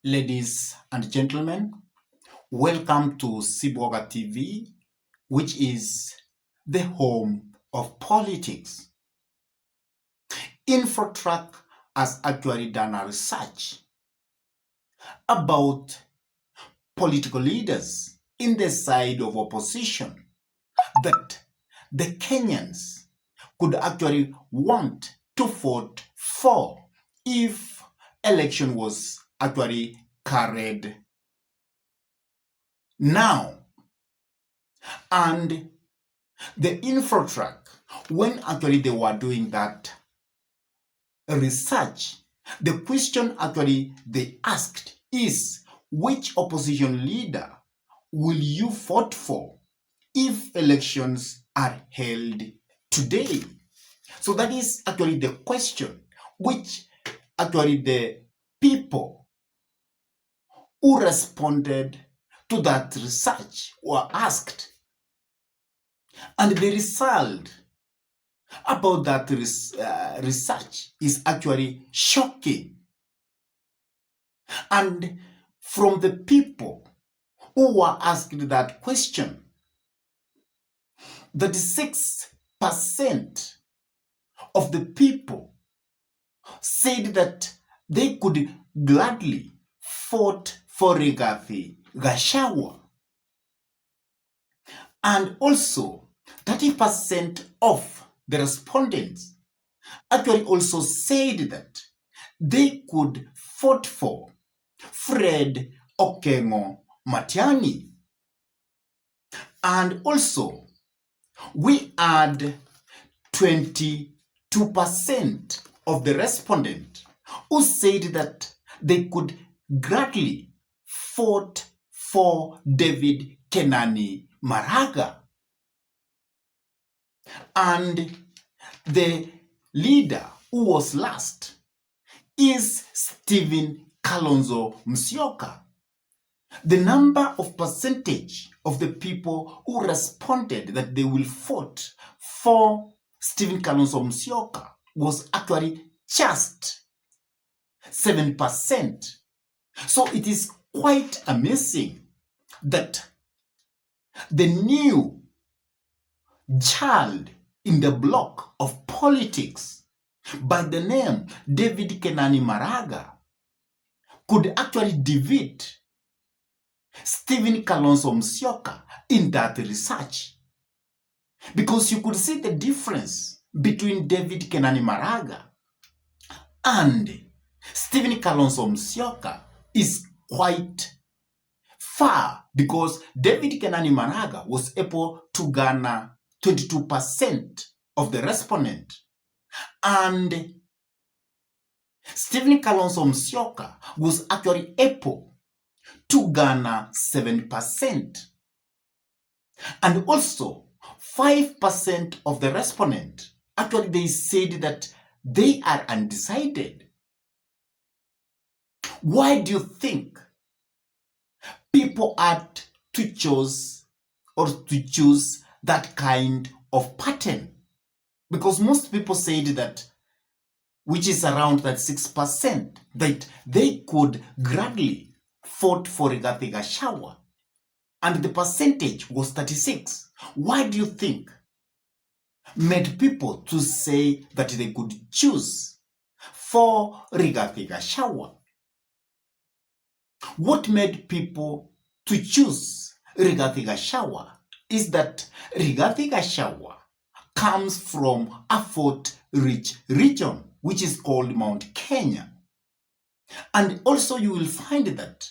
Ladies and gentlemen, welcome to Sibwaga TV, which is the home of politics. Infotrak has actually done a research about political leaders in the side of opposition that the Kenyans could actually want to vote for if election was actually carried now. And the Infotrak, when actually they were doing that research, the question actually they asked is, which opposition leader will you vote for if elections are held today? So that is actually the question which actually the people who responded to that research were asked. And the result about that research is actually shocking. And from the people who were asked that question, 36% of the people said that they could gladly vote for Rigathi Gachagua. And also 30% of the respondents actually also said that they could vote for Fred Okengo Matiang'I. And also, we had 22% of the respondents who said that they could gladly vote for David Kenani Maraga. And the leader who was last is Stephen Kalonzo Musyoka. The number of percentage of the people who responded that they will vote for Stephen Kalonzo Musyoka was actually just 7%. So it is quite amazing that the new child in the block of politics by the name David Kenani Maraga could actually defeat Stephen Kalonzo Musyoka in that research. Because you could see the difference between David Kenani Maraga and Stephen Kalonzo Musyoka is quite far, because David Kenani Maraga was able to garner 22% of the respondent, and Stephen Kalonzo Musyoka was actually able to garner 7%. And also 5% of the respondent actually they said that they are undecided. Why do you think people had to choose that kind of pattern? Because most people said that, which is around that 6%, that they could gladly vote for Rigathi Gachagua, and the percentage was 36. Why do you think made people to say that they could choose for Rigathi Gachagua? What made people to choose Rigathi Gachagua is that Rigathi Gachagua comes from a fort-rich region, which is called Mount Kenya. And also you will find that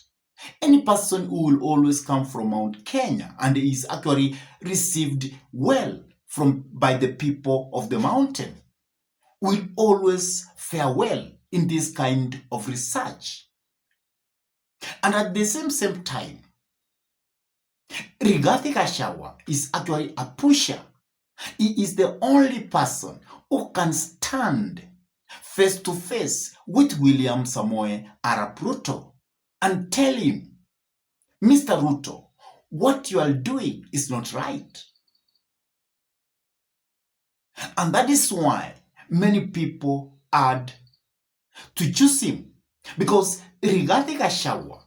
any person who will always come from Mount Kenya and is actually received well by the people of the mountain will always fare well in this kind of research. And at the same time, Rigathi Gachagua is actually a pusher. He is the only person who can stand face to face with William Samoei Arap Ruto and tell him, Mr. Ruto, what you are doing is not right. And that is why many people had to choose him. Because Rigathi Gachagua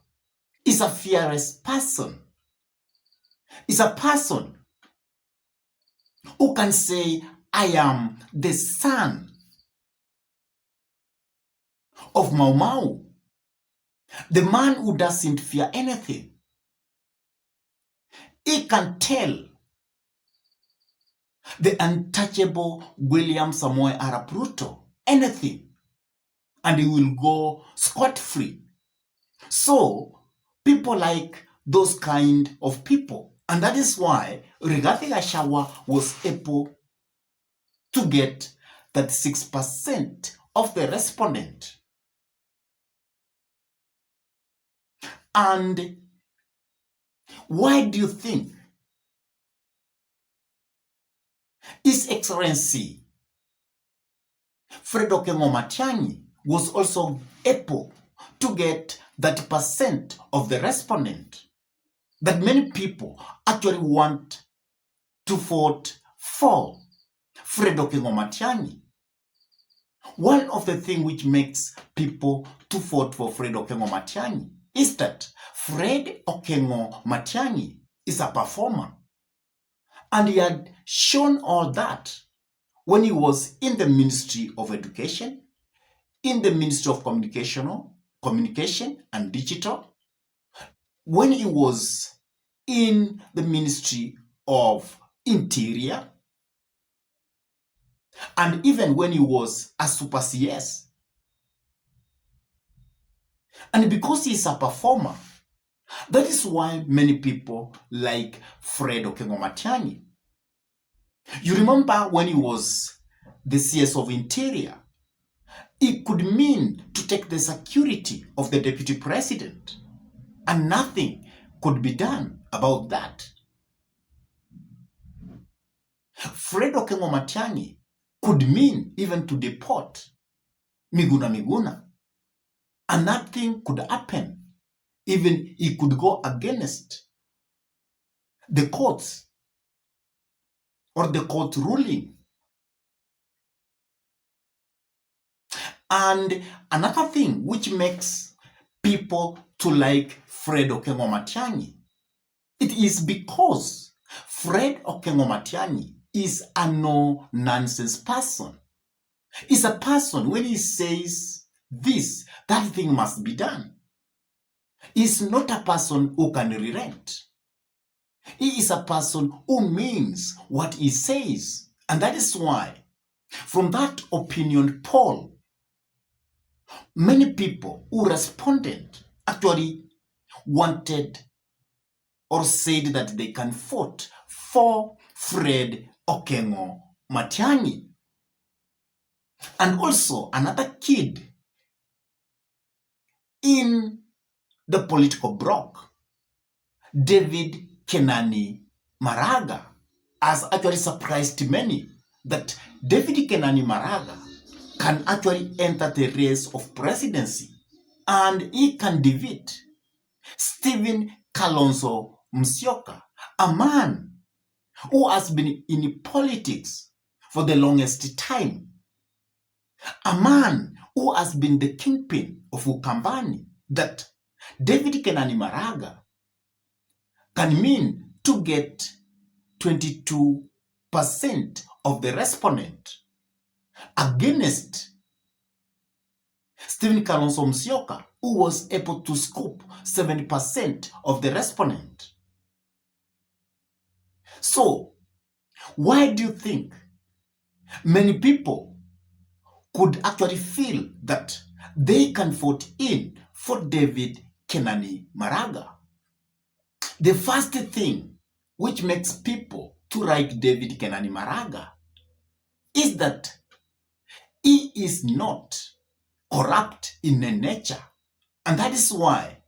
is a fearless person. Is a person who can say, I am the son of Mau Mau. The man who doesn't fear anything. He can tell the untouchable William Samoei Arap Ruto anything, and he will go scot-free. So people like those kind of people, and that is why Rigathi Gachagua was able to get that 6% of the respondent. And why do you think His Excellency Fred Okengo Matiang'I was also able to get that percent of the respondent that many people actually want to vote for Fred Okengo Matiang'I? One of the things which makes people to vote for Fred Okengo Matiang'I is that Fred Okengo Matiang'I is a performer. And he had shown all that when he was in the Ministry of Education, in the Ministry of Communication and Digital, when he was in the Ministry of Interior, and even when he was a Super CS. And because he's a performer, that is why many people like Fred Okengo Matiang'I. You remember when he was the CS of Interior, it could mean to take the security of the Deputy President, and nothing could be done about that. Fred Okengo Matiang'I could mean even to deport Miguna, and nothing could happen. Even he could go against the courts or the court ruling. And another thing which makes people to like Fred Okengo Matiang'I, it is because Fred Okengo Matiang'I is a no-nonsense person. He's a person, when he says this, that thing must be done. He's not a person who can relent. He is a person who means what he says. And that is why, from that opinion poll, many people who responded actually wanted or said that they can vote for Fred Okengo Matiang'I. And also another kid in the political bloc, David Kenani Maraga, has actually surprised many that David Kenani Maraga can actually enter the race of presidency and he can defeat Stephen Kalonzo Musyoka, a man who has been in politics for the longest time, a man who has been the kingpin of Ukambani, that David Kenani Maraga can mean to get 22% of the respondent against Stephen Kalonzo Musyoka, who was able to scoop 70% of the respondent. So, why do you think many people could actually feel that they can vote in for David Kenani Maraga? The first thing which makes people to like David Kenani Maraga is that he is not corrupt in nature. And that is why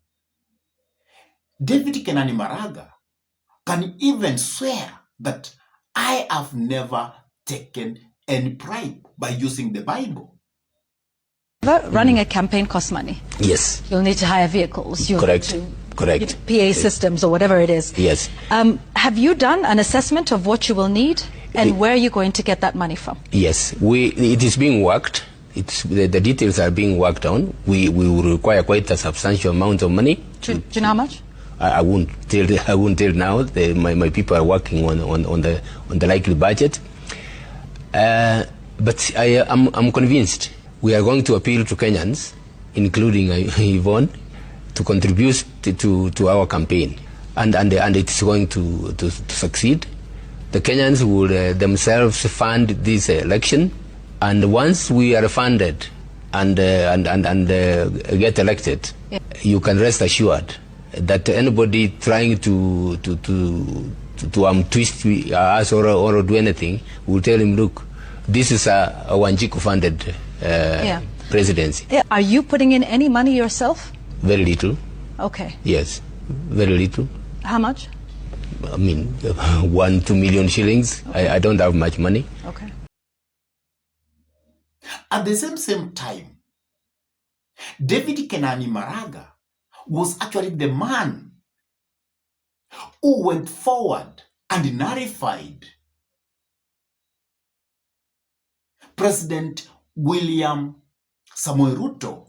David Kenani Maraga can even swear that I have never taken any bribe by using the Bible. Running a campaign costs money. Yes. You'll need to hire vehicles. You'll Correct. Need to, Correct. PA systems or whatever it is. Yes. Have you done an assessment of what you will need and where you're going to get that money from? Yes. It is being worked. The details are being worked on. We will require quite a substantial amount of money. Do you know how much? I won't tell now. My people are working on the likely budget. But I'm convinced we are going to appeal to Kenyans, including Yvonne, to contribute to our campaign, and it's going to succeed. The Kenyans will themselves fund this election, and once we are funded and get elected, yeah, you can rest assured that anybody trying to twist us or do anything, will tell him, look, this is a Wanjiku-funded yeah, presidency. Yeah. Are you putting in any money yourself? Very little. Okay. Yes, very little. How much? I mean, 1-2 million shillings. Okay. I don't have much money. Okay. At the same time, David Kenani Maraga was actually the man who went forward and nullified President William Samoei Ruto,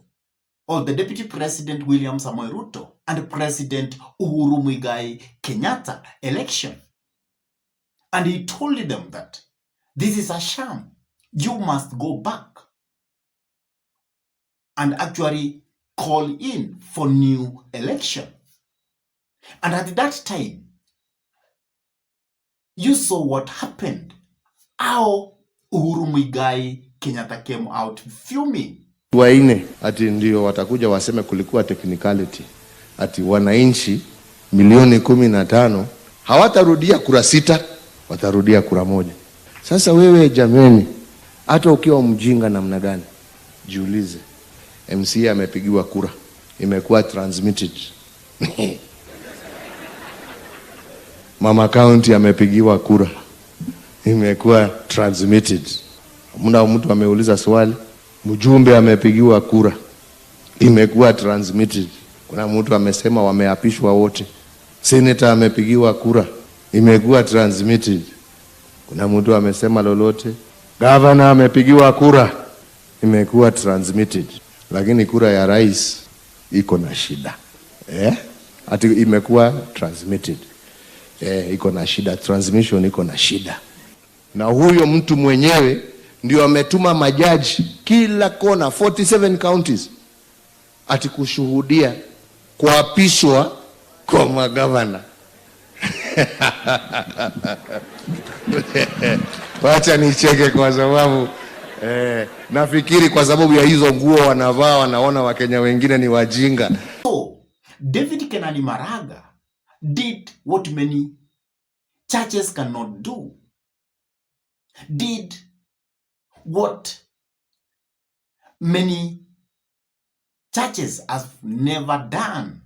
or the Deputy President William Samoei Ruto, and President Uhuru Muigai Kenyatta election. And he told them that this is a sham. You must go back and actually call in for new election. And at that time, you saw what happened. How Uhuru Muigai Kenyatta came out fuming. Waine ati ndio watakuja waseme kulikuwa technicality. Ati wananchi milioni 15 hawatarudia kura 6, watarudia kura 1. Sasa wewe jameni, hata ukiwa mjinga namna gani, jiulize. MCA amepigiwa kura, imekuwa transmitted. Mama County amepigiwa kura, imekuwa transmitted. Muna mtu ameuliza swali, mjumbe amepigiwa kura, imekuwa transmitted. Kuna mtu amesema wameapishwa wote. Senator amepigiwa kura, imekuwa transmitted. Kuna mtu amesema lolote. Governor amepigiwa kura, imekuwa transmitted. Lakini kura ya rais iko na shida. Ati imekuwa transmitted. Iko na shida, transmission iko na shida. Na huyo mtu mwenyewe ndio ametuma majaji kila kona, 47 counties, ati kushuhudia kuapishwa kwa magavana. Wacha nicheke kwa sababu nafikiri kwa sababu ya hizo nguo wanavaa wanaona Wakenya wengine ni wajinga. So, David Kenani Maraga did what many churches cannot do. Did what many churches have never done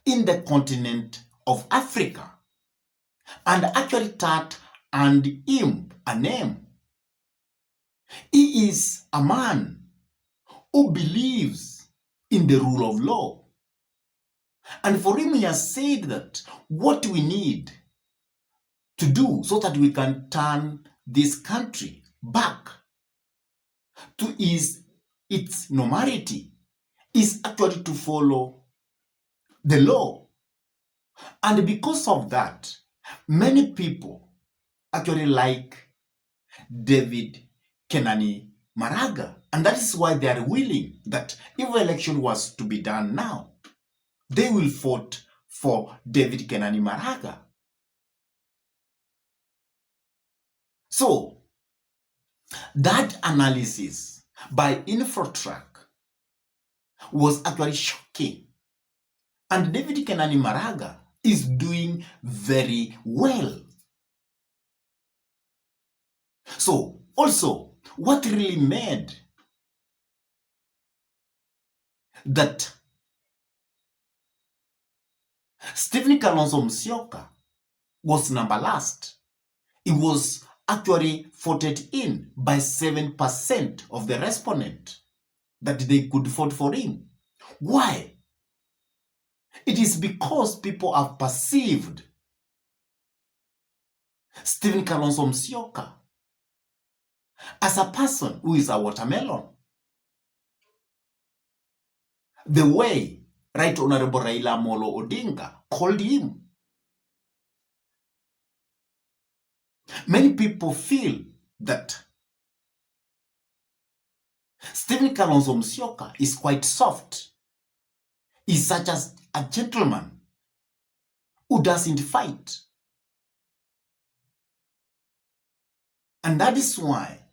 in the continent of Africa, and actually taught and him a name. He is a man who believes in the rule of law. And for him, he has said that what we need to do so that we can turn this country back to its normality is actually to follow the law. And because of that, many people actually like David Kenani Maraga. And that is why they are willing that if election was to be done now, they will vote for David Kenani Maraga. So, that analysis by Infotrak was actually shocking. And David Kenani Maraga is doing very well. So, also, what really made that Stephen Kalonzo Musyoka was number last? It was actually voted in by 7% of the respondents that they could vote for him. Why? It is because people have perceived Stephen Kalonzo Musyoka as a person who is a watermelon. The way Right Honorable Raila Amolo Odinga called him. Many people feel that Stephen Kalonzo Musyoka is quite soft. He's such as a gentleman who doesn't fight. And that is why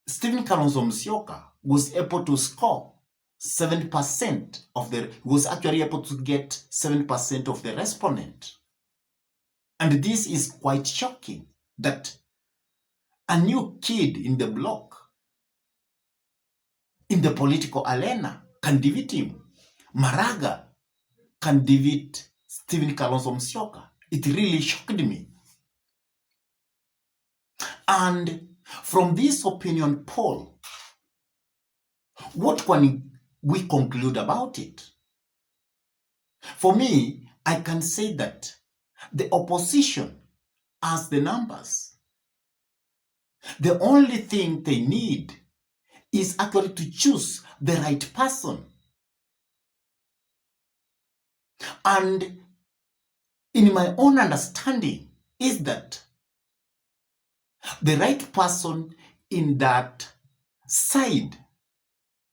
Stephen Kalonzo Musyoka was able to score 7% of the, was actually able to get 7% of the respondent. And this is quite shocking that a new kid in the block, in the political arena, can defeat him. Maraga can defeat Stephen Kalonzo Musyoka. It really shocked me. And from this opinion poll, what can we conclude about it? For me, I can say that the opposition has the numbers. The only thing they need is actually to choose the right person. And in my own understanding is that the right person in that side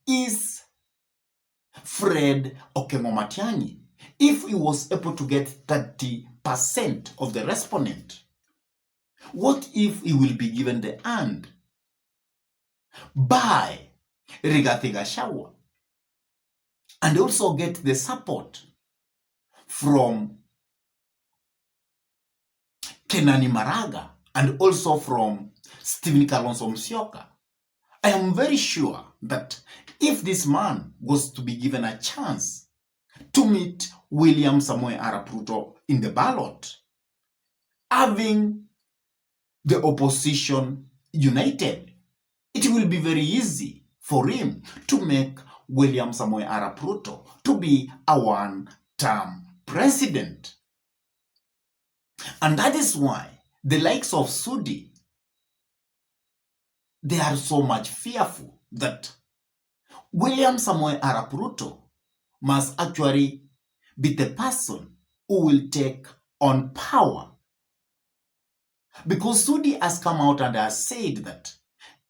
is Fred Okengo Matiang'I. If he was able to get 30% of the respondent, what if he will be given the hand by Rigathi Gachagua and also get the support from Kenani Maraga and also from Stephen Kalonzo Musyoka? I am very sure that if this man was to be given a chance to meet William Samoei Arap Ruto in the ballot, having the opposition united, it will be very easy for him to make William Samoei Arap Ruto to be a one-term president. And that is why the likes of Sudi, they are so much fearful that William Samoei Arap Ruto must actually be the person who will take on power. Because Sudi has come out and has said that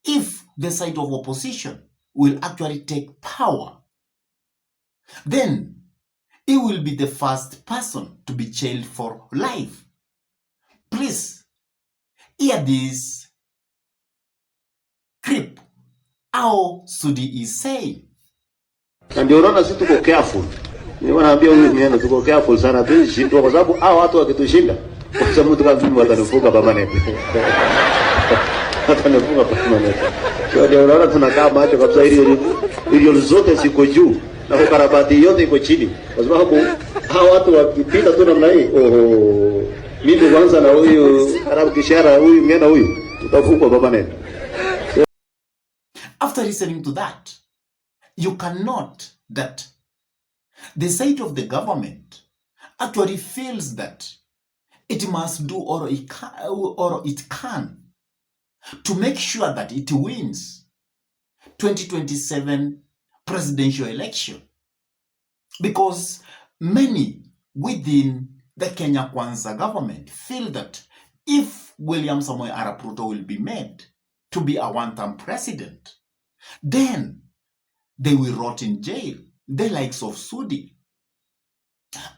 if the side of opposition will actually take power, then he will be the first person to be jailed for life. Please hear this clip, how Sudi is saying. Na ndio unaona sisi tuko careful. Mimi naambia huyu mnyana tuko careful sana tusishindwe kwa sababu hao watu wakitushinda kwa sababu mtu kama mimi watanifunga permanent. Watanifunga permanent. Kwa ndio unaona tunakaa macho kabisa ili zote ziko juu na ukarabati yote iko chini. Kwa sababu hao watu wakipita tu namna hii, mimi kwanza na huyu Arab Kishara huyu mnyana huyu tutafungwa permanent. After listening to that, you can note that the side of the government actually feels that it must do or it can to make sure that it wins 2027 presidential election. Because many within the Kenya Kwanza government feel that if William Samoei Arap Ruto will be made to be a one-term president, then they will rot in jail, the likes of Sudi.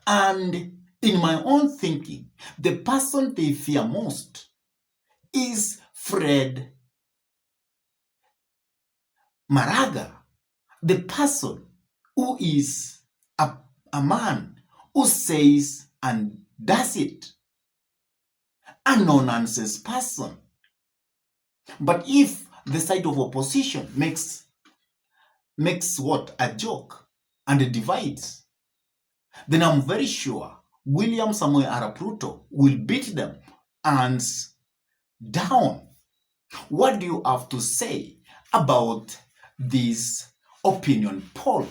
And in my own thinking, the person they fear most is Fred Maraga, the person who is a man who says and does it, a no-nonsense person. But if the side of opposition makes what? A joke and divides, then I'm very sure William Samoei Arap Ruto will beat them hands down. What do you have to say about this opinion poll?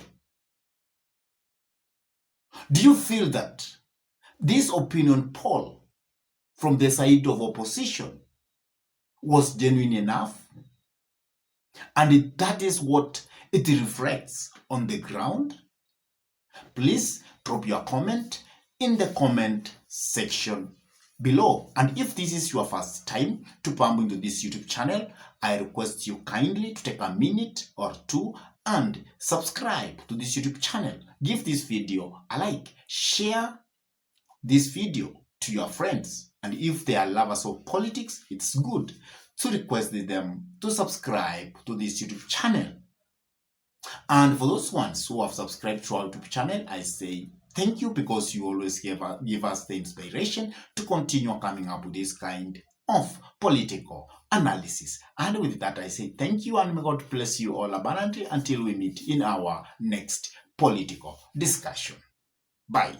Do you feel that this opinion poll from the side of opposition was genuine enough, and that is what it reflects on the ground? Please drop your comment in the comment section below. And if this is your first time to come into this YouTube channel, I request you kindly to take a minute or two and subscribe to this YouTube channel. Give this video a like, share this video to your friends, and if they are lovers of politics, it's good to request them to subscribe to this YouTube channel. And for those ones who have subscribed to our YouTube channel, I say thank you, because you always give us the inspiration to continue coming up with this kind of political analysis. And with that, I say thank you, and may God bless you all abundantly until we meet in our next political discussion. Bye.